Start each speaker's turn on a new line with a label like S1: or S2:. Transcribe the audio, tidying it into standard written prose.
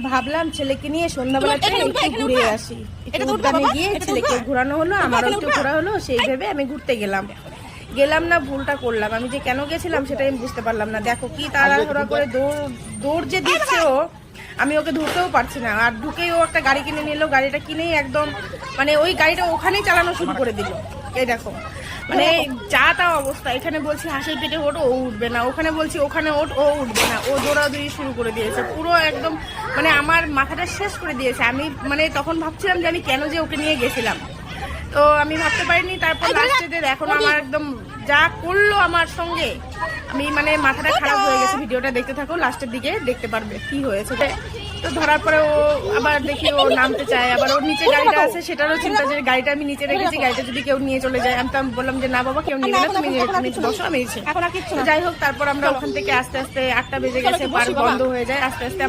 S1: ভাবলাম ছেলেকে নিয়ে সন্ধ্যাবেলাতে একটু ঘুরে আসি, একটু উদ্যানে গিয়ে ছেলেকে ঘোরানো হলো, আমারও একটু ঘোরা হলো। সেই ভেবে আমি ঘুরতে গেলাম না, ভুলটা করলাম। আমি যে কেন গেছিলাম সেটাই আমি বুঝতে পারলাম না। দেখো কি তাড়াহুড়া করে দৌড় যে দিচ্ছে ও, আমি ওকে ধরতেও পারছি না। আর ঢুকেই ও একটা গাড়ি কিনে নিল, গাড়িটা কিনেই একদম মানে ওই গাড়িটা ওখানেই চালানো শুরু করে দিল। এই দেখো মানে যা তা অবস্থা। এখানে বলছি হাসির পেটে ওঠ, ও উঠবে না। ওখানে বলছি ওখানে ওঠ, ও উঠবে না। ও দৌড়াদৌড়ি শুরু করে দিয়েছে পুরো একদম, মানে আমার মাথাটা শেষ করে দিয়েছে। আমি মানে তখন ভাবছিলাম যে আমি কেন যে ওকে নিয়ে গেছিলাম, তো আমি ভাবতে পারিনি। তারপর লাস্টে এখন আমার একদম যা করলো আমার সঙ্গে, আমি মানে মাথাটা খারাপ হয়ে গেছে। ভিডিওটা দেখতে থাকো, লাস্টের দিকে দেখতে পারবে কি হয়েছে। তো ধরার পরে ও আবার দেখি ও নামতে চায়, আবার ওর নিচে গাড়িটা আছে সেটারও চিন্তা যে গাড়িটা আমি নিচে রেখেছি, গাড়িটা যদি কেউ নিয়ে চলে যায়। আমি তো বললাম যে না বাবা, কেউ নিবে না, তুমি নিচে বসো, আমি যাই হোক। তারপর আমরা ওখান থেকে আস্তে আস্তে 8টা বেজে গেছে, পার্ক বন্ধ হয়ে যায়। আস্তে আস্তে